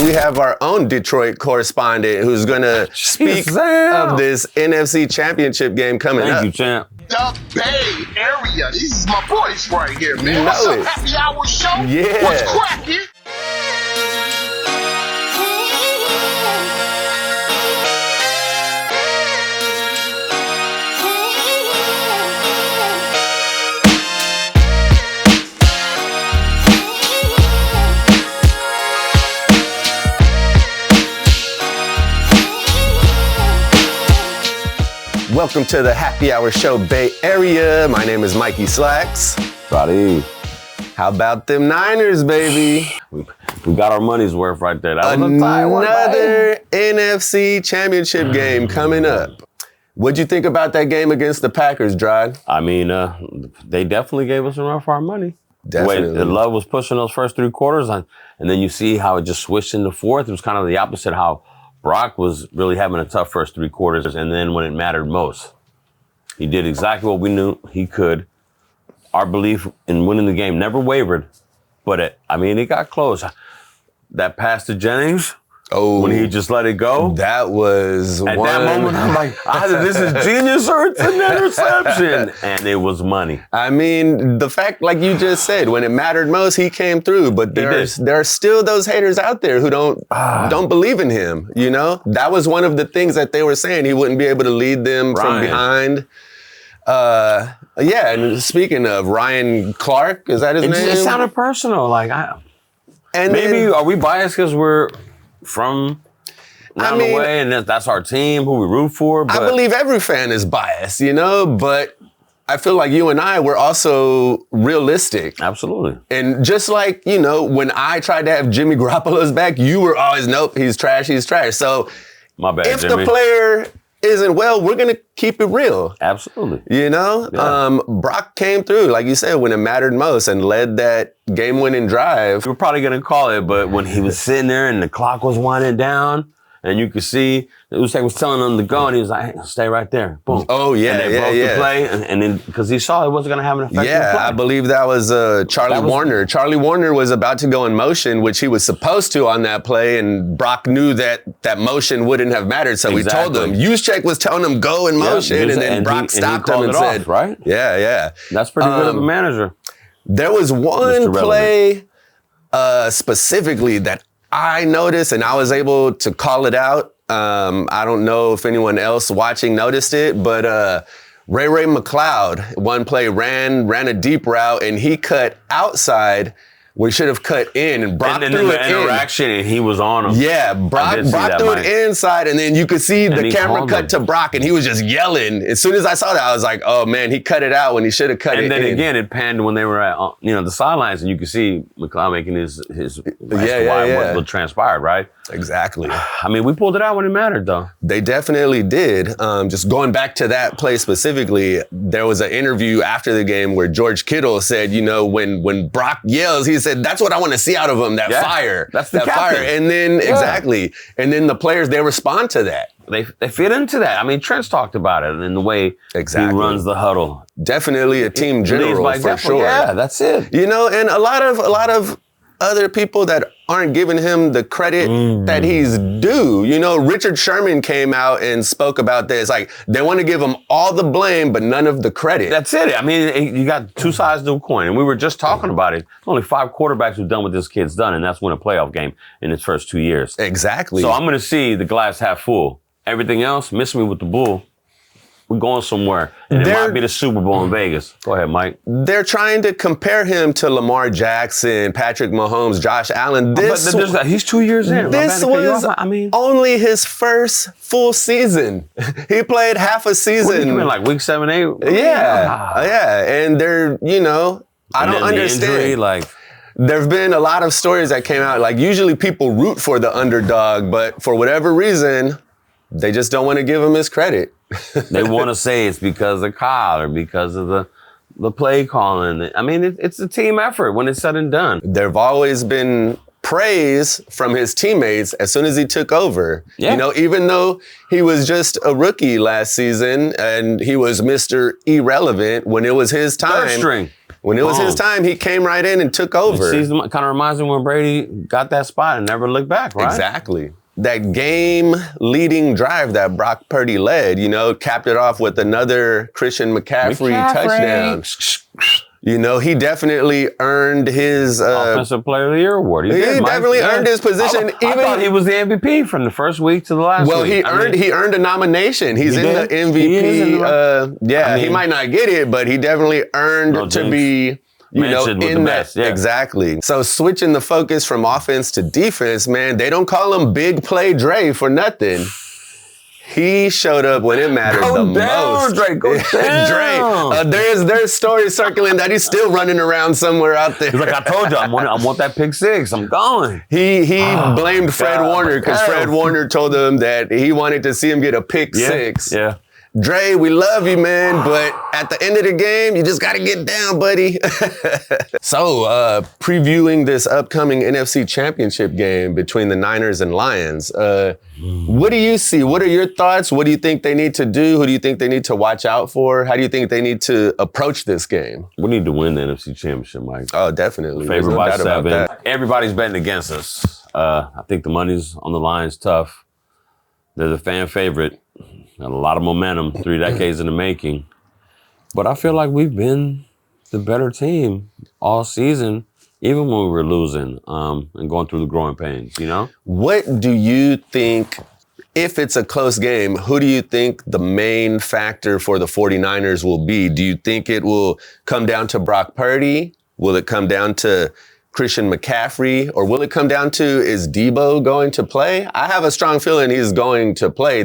we have our own Detroit correspondent who's going to speak of this NFC Championship game coming up. Thank you, champ. The Bay Area. This is my voice right here, man. You know What's up, it. Happy Hour Show? Yeah. What's cracking? Welcome to the Happy Hour Show Bay Area. My name is Mikey Slacks. Buddy. How about them Niners, baby? We got our money's worth right there. That was a tie one, Another NFC Championship game coming up. What'd you think about that game against the Packers, Drod? I mean, they definitely gave us a run for our money. Definitely. The way Love was pushing those first three quarters, and then you see how it just switched in the fourth. It was kind of the opposite, how Brock was really having a tough first three quarters, and then when it mattered most, he did exactly what we knew he could. Our belief in winning the game never wavered, but it got close. That pass to Jennings, when he just let it go. That was At that moment, I'm like, either this is genius or it's an interception. And it was money. I mean, the fact, like you just said, when it mattered most, he came through. But there are still those haters out there who don't believe in him. You know, that was one of the things that they were saying. He wouldn't be able to lead them from behind. Yeah, and speaking of Ryan Clark, is that his name? It sounded personal. Like, are we biased because we're from down the way and that's our team who we root for? But I believe every fan is biased, you know, but I feel like you and I were also realistic. Absolutely. And just like, you know, when I tried to have Jimmy Garoppolo's back, you were always, nope, he's trash. So my bad, if Jimmy. the player isn't well, we're going to keep it real. Absolutely. You know, Yeah. Brock came through, like you said, when it mattered most and led that game-winning drive. We're probably going to call it, but when he was sitting there and the clock was winding down and you could see Usyk was telling him to go and he was like, hey, stay right there. Boom. Oh, yeah, and they broke the play and then because he saw it wasn't going to have an effect. Yeah, I believe that was Charlie Warner. Charlie Warner was about to go in motion, which he was supposed to on that play, and Brock knew that motion wouldn't have mattered, so he told him. Juszczyk was telling him go in motion, and then Brock stopped him and said, off, right? Yeah. That's pretty good of a manager. There was one play specifically that I noticed, and I was able to call it out. I don't know if anyone else watching noticed it, but Ray McLeod, one play ran a deep route, and he cut outside. We should have cut in, and Brock threw it interaction, and he was on him. Yeah, Brock threw it inside, and then you could see the camera cut to Brock, and he was just yelling. As soon as I saw that, I was like, "Oh man, he cut it out when he should have cut it in." And then again, it panned when they were at the sidelines, and you could see McLeod making his what transpired, right? Exactly. I mean, we pulled it out when it mattered, though. They definitely did. Just going back to that play specifically, there was an interview after the game where George Kittle said, you know, when Brock yells, he said, that's what I want to see out of him, that fire. That's the captain. Fire. And then, exactly. And then the players, they respond to that. They fit into that. I mean, Trent's talked about it in the way he runs the huddle. Definitely a team general for sure. Yeah, that's it. You know, and a lot of other people that aren't giving him the credit that he's due. You know, Richard Sherman came out and spoke about this. Like, they want to give him all the blame, but none of the credit. That's it. I mean, you got two sides to a coin. And we were just talking about it. There's only 5 quarterbacks who've done what this kid's done, and that's win a playoff game in his first 2 years. Exactly. So I'm going to see the glass half full. Everything else, miss me with the bull. We're going somewhere. And it might be the Super Bowl in Vegas. Go ahead, Mike. They're trying to compare him to Lamar Jackson, Patrick Mahomes, Josh Allen. He's 2 years in. This was only his first full season. He played half a season. What did you mean, like week 7, 8? Yeah. And they're, you know, I don't understand. Injury, there've been a lot of stories that came out. Like, usually people root for the underdog, but for whatever reason, they just don't want to give him his credit. They want to say it's because of Kyle or because of the play calling. I mean, it's a team effort when it's said and done. There've always been praise from his teammates as soon as he took over. Yeah. You know, even though he was just a rookie last season and he was Mr. Irrelevant when it was his time. Third string. When it was his time, he came right in and took over. Season kind of reminds me when Brady got that spot and never looked back, right? Exactly. That game-leading drive that Brock Purdy led, capped it off with another Christian McCaffrey touchdown. He definitely earned his Offensive Player of the Year award. He definitely earned his position. I thought he was the MVP from the first week to the last week. Well, he earned a nomination. He's in the MVP. He might not get it, but he definitely earned to be in that. Yeah. Exactly. So switching the focus from offense to defense, man, they don't call him Big Play Dre for nothing. He showed up when it mattered most. Dre, go down. There's stories circling that he's still running around somewhere out there. He's like, I told you, I want that pick six. I'm going. He blamed Fred Warner because Fred Warner told him that he wanted to see him get a pick six. Yeah. Dre, we love you, man, but at the end of the game, you just got to get down, buddy. So, previewing this upcoming NFC Championship game between the Niners and Lions, what do you see? What are your thoughts? What do you think they need to do? Who do you think they need to watch out for? How do you think they need to approach this game? We need to win the NFC Championship, Mike. Oh, definitely. Favored by 7. Everybody's betting against us. I think the money's on the Lions tough. They're the fan favorite. Got a lot of momentum, 3 decades in the making. But I feel like we've been the better team all season, even when we were losing and going through the growing pains, What do you think, if it's a close game, who do you think the main factor for the 49ers will be? Do you think it will come down to Brock Purdy? Will it come down to Christian McCaffrey, or will it come down to, is Debo going to play? I have a strong feeling he's going to play.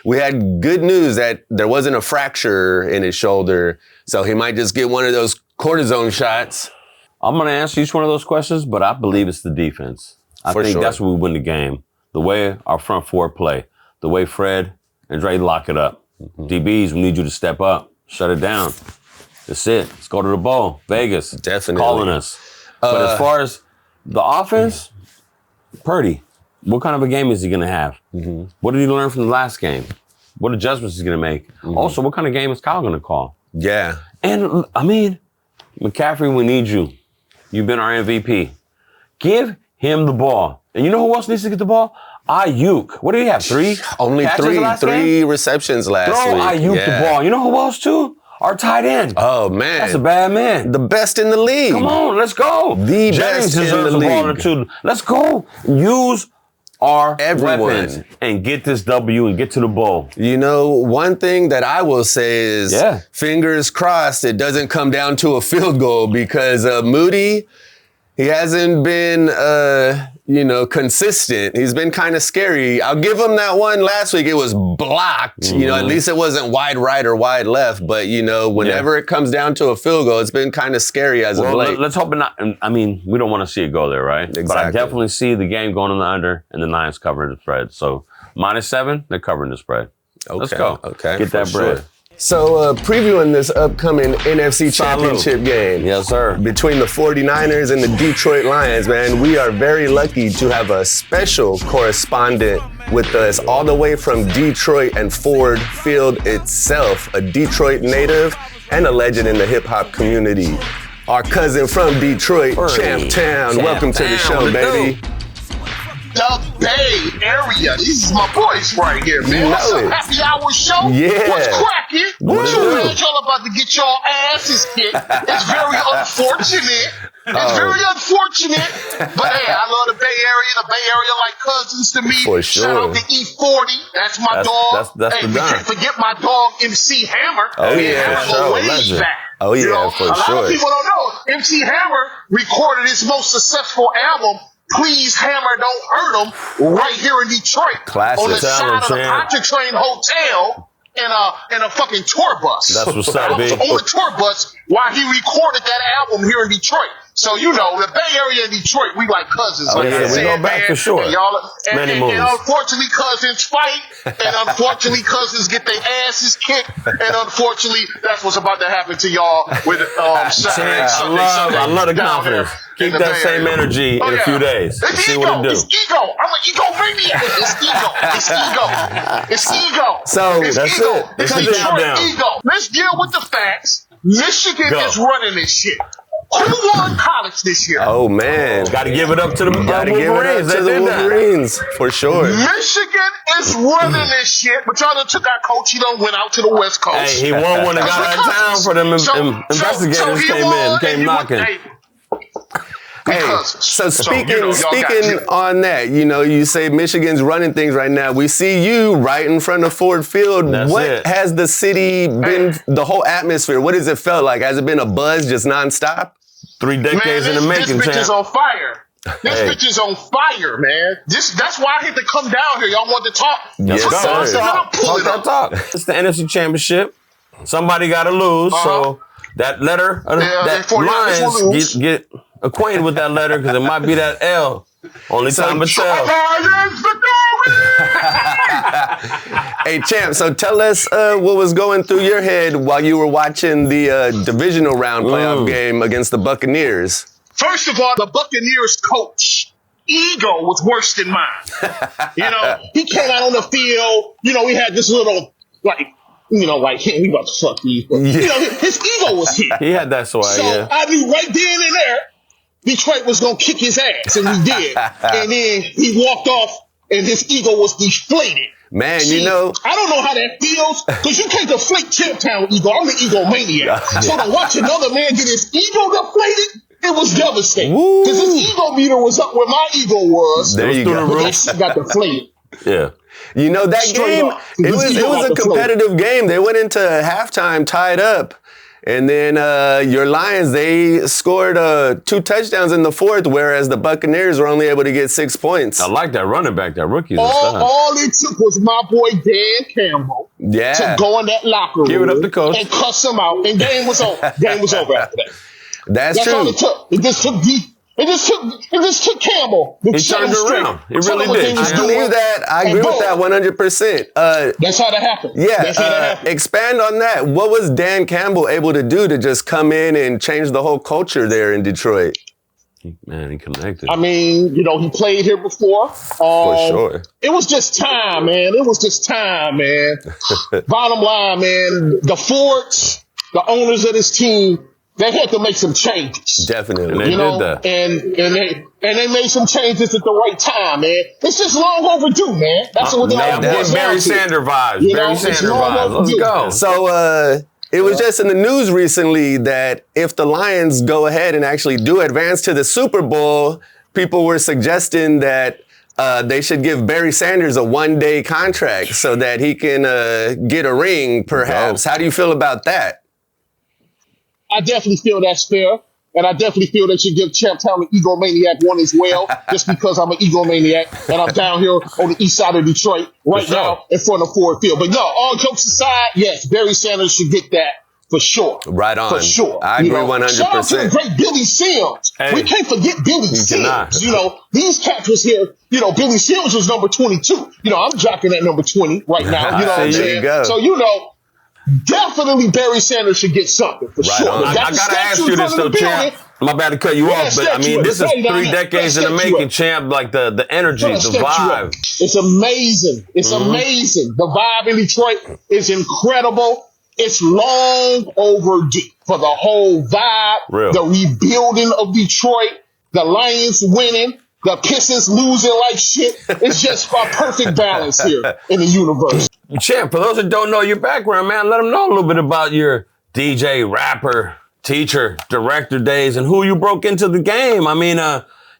We had good news that there wasn't a fracture in his shoulder, so he might just get one of those cortisone shots. I'm going to answer each one of those questions, but I believe it's the defense. I think that's where we win the game. The way our front four play, the way Fred and Dre lock it up. DBs, we need you to step up, shut it down. That's it. Let's go to the bowl. Vegas. Definitely. Calling us. But as far as the offense, Purdy, what kind of a game is he going to have? What did he learn from the last game? What adjustments is he going to make? Also, what kind of game is Kyle going to call? Yeah. And, McCaffrey, we need you. You've been our MVP. Give him the ball. And you know who else needs to get the ball? Ayuk. What did he have, 3? Only three receptions last week. Throw Ayuk the ball. You know who else, too? Our tight end. Oh, man. That's a bad man. The best in the league. Come on, let's go. The best in the league. Let's go. Use our weapons and get this W and get to the bowl. One thing that I will say is fingers crossed it doesn't come down to a field goal, because Moody, he hasn't been, consistent. He's been kind of scary. I'll give him that one last week. It was blocked. At least it wasn't wide right or wide left. But, whenever it comes down to a field goal, it's been kind of scary as of late. Let's hope it not. We don't want to see it go there, right? Exactly. But I definitely see the game going on the under and the Lions covering the spread. So -7, they're covering the spread. Okay. Let's go. Okay. Get that bread. Sure. So, previewing this upcoming NFC Championship game. Yes, sir. Between the 49ers and the Detroit Lions, man, we are very lucky to have a special correspondent with us all the way from Detroit and Ford Field itself, a Detroit native and a legend in the hip-hop community. Our cousin from Detroit, CHAMPTOWN. Welcome to the show, baby. The Bay Area. These is my boys right here, man. What's up, Happy Hour Show? Yeah. What's cracking? What you mean? Y'all about to get your asses kicked. It's very unfortunate. It's very unfortunate. But hey, I love the Bay Area. The Bay Area like cousins to me. For sure. Shout out to E40. That's my dog. That's hey, the we can't forget my dog MC Hammer. Oh, yeah, Hammer for way sure. back. Oh, yeah, for a sure. lot of people don't know. MC Hammer recorded his most successful album, Please Hammer Don't Hurt Him, right here in Detroit. Classic. On the side of the Pontchartrain Hotel in a fucking tour bus. That's what's up, B. On the tour bus while he recorded that album here in Detroit. So, the Bay Area and Detroit, we like cousins. Oh, yeah, we go back for sure. And unfortunately, cousins fight, and unfortunately, cousins get their asses kicked, and unfortunately, that's what's about to happen to y'all with Saturday, Sunday. I love the confidence. Keep that same energy in a few days. See what it do. It's ego. I'm an ego maniac. It's ego. It's ego. It's ego. So, it's that's ego. it. It's Detroit ego. Let's deal with the facts. Michigan is running this shit. Who won college this year? Oh, man. Got to give it up to the Gotta give it up Wolverines. to the Wolverines, for sure. Michigan is running this shit, but y'all done took our coach. He done went out to the West Coast. Hey, he won when he got out of town for them investigators came knocking. So speaking on that, you say Michigan's running things right now. We see you right in front of Ford Field. What has the city been, the whole atmosphere, what has it felt like? Has it been a buzz just nonstop? 3 decades in the making, This bitch is on fire. This bitch is on fire, man. That's why I had to come down here. Y'all want to talk? Yes, sir. Talk. It's the NFC Championship. Somebody got to lose, so that letter, that Lions get acquainted with that letter because it might be that L. Only time to tell. Hey, Champ, so tell us what was going through your head while you were watching the divisional round playoff game against the Buccaneers. First of all, the Buccaneers coach ego was worse than mine. He came out on the field. We had this little, we about to fuck these. But, his ego was hit. He had that swag, So I knew right then and there, Detroit was going to kick his ass, and we did. And then he walked off, and his ego was deflated. Man, I don't know how that feels, because you can't deflate CHAMPTOWN ego. I'm an egomaniac. So to watch another man get his ego deflated, it was devastating. Because his ego meter was up where my ego was. There you go. But that shit got deflated. Yeah. That Straight game, up. it was a competitive game. They went into halftime tied up. And then your Lions, they scored 2 touchdowns in the fourth, whereas the Buccaneers were only able to get 6 points. I like that running back, that rookie. All it took was my boy Dan Campbell to go in that locker room. Give it up to coach. And cuss him out, and game was over. Game was over after that. That's true. All it took. It just took Campbell. He turned around. He really did. I believe that. I agree with that 100%. That's how that happened. Yeah. That's how that happened. Expand on that. What was Dan Campbell able to do to just come in and change the whole culture there in Detroit? Man, he connected. I mean, he played here before. For sure. It was just time, man. Bottom line, man, the Fords, the owners of this team, they had to make some changes. Definitely. And they did that. And they made some changes at the right time, man. It's just long overdue, man. That's what I'm getting Barry Sanders vibes. Barry Sanders vibes. Let's go. So it was just in the news recently that if the Lions go ahead and actually do advance to the Super Bowl, people were suggesting that they should give Barry Sanders a 1-day contract so that he can get a ring, perhaps. How do you feel about that? I definitely feel that's fair. And I definitely feel that you give CHAMPTOWN an egomaniac one as well, just because I'm an egomaniac and I'm down here on the east side of Detroit right now in front of Ford Field. But no, all jokes aside, yes, Barry Sanders should get that for sure. Right on. For sure. I agree 100%. Shout out to the great Billy Sims. Hey, we can't forget Billy Sims. These cats was here. Billy Sims was number 22. I'm jocking at number 20 right now. You know what I'm saying? So, definitely Barry Sanders should get something for sure. I gotta ask you this though, Champ. My bad to cut you off, but I mean, this is 3 decades in the making, Champ. Like the energy, the vibe. It's amazing. It's amazing. The vibe in Detroit is incredible. It's long overdue for the whole vibe, the rebuilding of Detroit, the Lions winning, the Pistons losing like shit. It's just a perfect balance here in the universe. Champ, for those that don't know your background, man, let them know a little bit about your DJ, rapper, teacher, director days and who you broke into the game. I mean,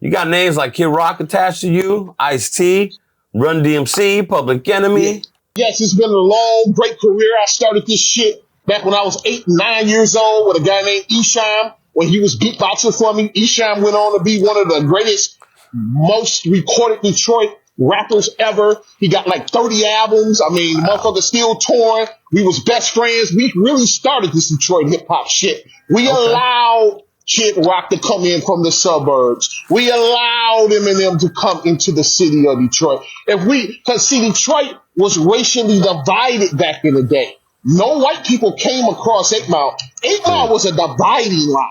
you got names like Kid Rock attached to you, Ice-T, Run DMC, Public Enemy. Yes, it's been a long, great career. I started this shit back when I was 8, 9 years old with a guy named Esham. When he was beatboxing for me, Esham went on to be one of the greatest, most recorded Detroit rappers ever. He got like 30 albums. I mean, the motherfucker still touring. We was best friends. We really started this Detroit hip hop shit. We allowed Kid Rock to come in from the suburbs. We allowed Eminem to come into the city of Detroit. Cause see, Detroit was racially divided back in the day. No white people came across 8 Mile. 8 Mile was a dividing line.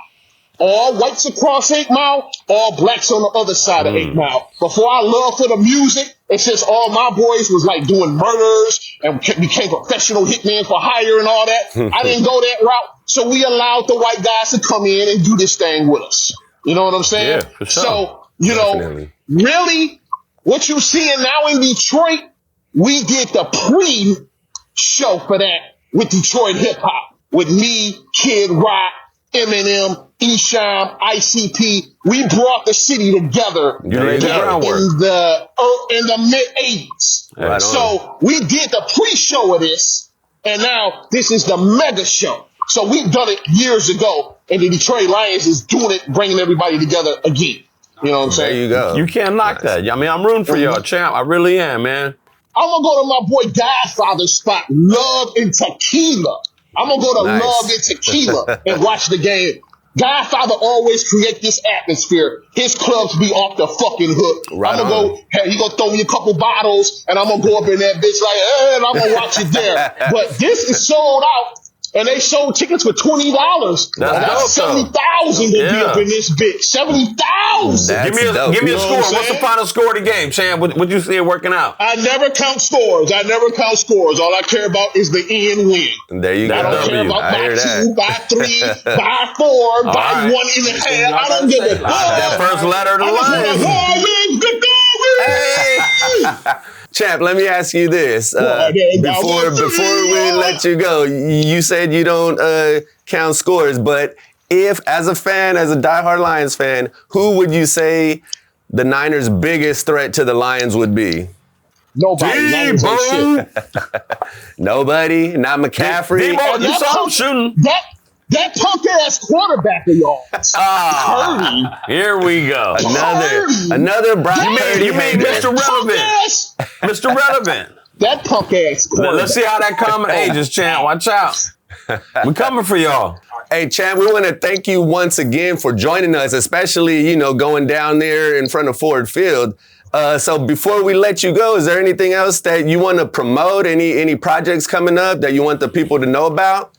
All whites across 8 Mile, all blacks on the other side of 8 Mile. Before our love for the music, and since all my boys was like doing murders and became professional hitmen for hire and all that, I didn't go that route. So we allowed the white guys to come in and do this thing with us. You know what I'm saying? Yeah, for sure. So, you know, really, what you're seeing now in Detroit, we did the pre-show for that with Detroit hip hop, with me, Kid Rock, Eminem, Esham, ICP. We brought the city together You laid the groundwork. in the mid-'80s. Right So we did the pre-show of this, and now this is the mega show. So we've done it years ago, and the Detroit Lions is doing it, bringing everybody together again. You know what I'm saying? There you go. You can't knock that. I mean, I'm rooting for y'all, champ. I really am, man. I'm going to go to my boy Godfather's spot, Love and Tequila. I'm going to go to Nice. Love and Tequila and watch the game. Godfather always create this atmosphere. His clubs be off the fucking hook. Right I'm going to go, hey, he going to throw me a couple bottles, and I'm going to go up in that bitch like, hey, and I'm going to watch it there. But this is sold out. And they sold tickets for $20. That's 70,000 to be up in this bitch. 70,000. Give me a score. What's What's the final score of the game, champ? What you see it working out? I never count scores. All I care about is the end win. There you go. I don't care about by 2, by 3, by 4, by 1.5. I don't give a fuck. That first letter of the line. Hey. Champ, let me ask you this. Before we let you go, you said you don't count scores, but if, as a fan, as a diehard Lions fan, who would you say the Niners' biggest threat to the Lions would be? Nobody. Nobody? Not McCaffrey? You saw him shooting. That punk ass quarterback of y'all. Purdy. Here we go. Another Brock Purdy. You made Mr. Relevant. Mr. Relevant. That punk ass quarterback. Let's see how that comment ages, champ. Watch out. We're coming for y'all. Hey, Champ, we want to thank you once again for joining us, especially, going down there in front of Ford Field. So before we let you go, is there anything else that you want to promote? Any projects coming up that you want the people to know about?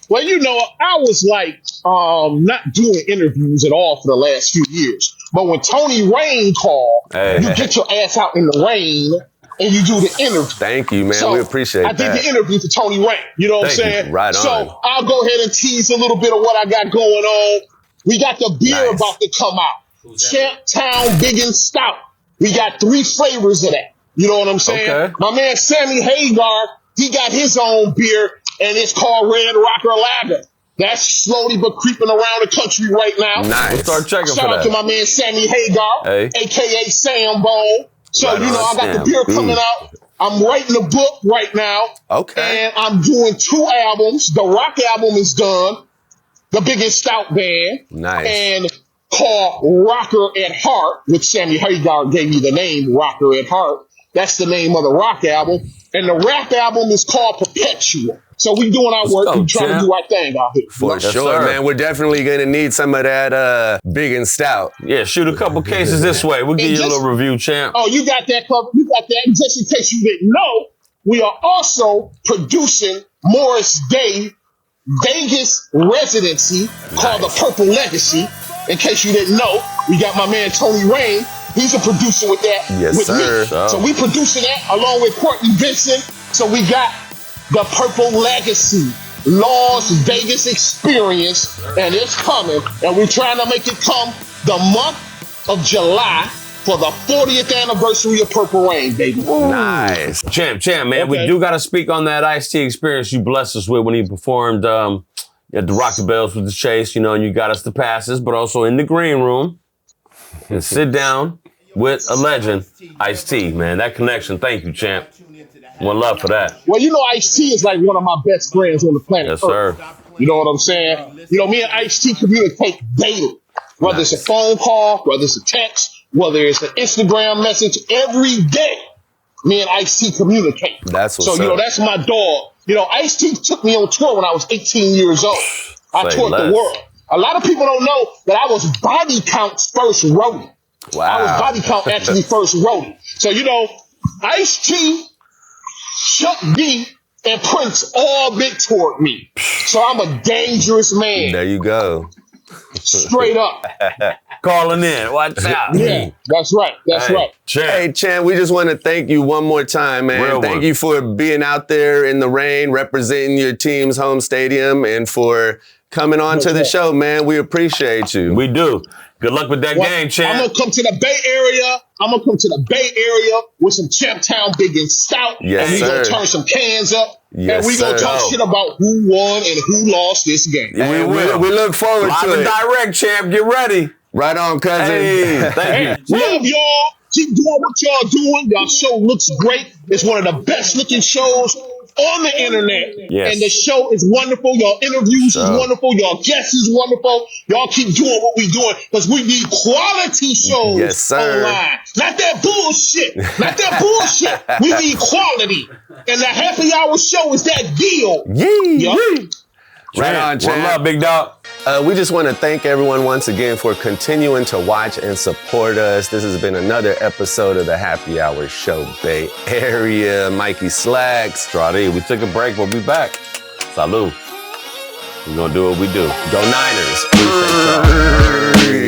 Well, I was like not doing interviews at all for the last few years. But when Tony Rain called, you get your ass out in the rain and you do the interview. Thank you, man. So we appreciate that. I did the interview for Tony Rain. You know what I'm saying? Right on. So I'll go ahead and tease a little bit of what I got going on. We got the beer about to come out. CHAMPTOWN Big and Stout. We got 3 flavors of that. You know what I'm saying? Okay. My man Sammy Hagar, he got his own beer, and it's called Red Rocker Lager. That's slowly but creeping around the country right now. Nice. We'll start checking Shout for out that. to my man Sammy Hagar, a.k.a. Sam Bone. So, Right I got the beer coming out. I'm writing a book right now. Okay. And I'm doing 2 albums. The rock album is done. The Biggest Stout Band. Nice. And called Rocker at Heart, which Sammy Hagar gave me the name Rocker at Heart. That's the name of the rock album. And the rap album is called Perpetual. So we doing our work. We trying to do our thing out here. For sure, man. We're definitely going to need some of that Big and Stout. Yeah, shoot a couple cases this way. We'll give you a little review, champ. Oh, you got that covered. You got that. And just in case you didn't know, we are also producing Morris Day Vegas residency called The Purple Legacy. In case you didn't know, we got my man Tony Rain. He's a producer with that. Yes, with sir. Me. So we producing that along with Courtney Benson. So we got The Purple Legacy Las Vegas experience, and it's coming. And we're trying to make it come the month of July for the 40th anniversary of Purple Rain, baby. Nice. Champ, man. We do got to speak on that Ice-T experience you blessed us with when he performed at the Rock the Bells with the Chase, and you got us the passes, but also in the green room and sit down with a legend, Ice-T, man. That connection. Thank you, champ. One love for that. Well, Ice-T is like one of my best friends on the planet Yes, Earth. sir. You know what I'm saying? Me and Ice-T communicate daily. Whether it's a phone call, whether it's a text, whether it's an Instagram message, every day, me and Ice-T communicate. That's what's so, up. that's my dog. Ice-T took me on tour when I was 18 years old. I toured the world. A lot of people don't know that I was Body Count's first roadie. Wow. I was Body Count actually first roadie. So, Ice-T, Chuck D, and Prince all big toward me. So I'm a dangerous man. There you go. Straight up. calling in. Watch out. Yeah, that's right. That's right. Champ. Hey, Champ, we just want to thank you one more time, man. Real Thank one. you for being out there in the rain, representing your team's home stadium, and for coming on to the show, man. We appreciate you. We do. Good luck with that game, Champ. I'm gonna come to the Bay Area. I'm gonna come to the Bay Area with some CHAMPTOWN Big and Stout. Yes, and we sir. gonna turn some cans up. Yes, and we gonna sir. talk shit about who won and who lost this game. Hey, We will. we look forward Live to and it. direct, Champ. Get ready. Right on, cousin. Hey, thank you. Love y'all. Keep doing what y'all doing. Y'all show looks great. It's one of the best looking shows on the internet. Yes. And the show is wonderful. Y'all interviews is wonderful. Y'all guests is wonderful. Y'all keep doing what we doing because we need quality shows Yes, sir. online. Not that bullshit. Not that bullshit. We need quality. And the happy hour show is that deal. Yee. Yup. Right on, One Champ. love, big dog. We just want to thank everyone once again for continuing to watch and support us. This has been another episode of the Happy Hour Show Bay Area. Mikey Slacks. Strade, we took a break. We'll be back. Salud. We're going to do what we do. Go Niners. Appreciate y'all.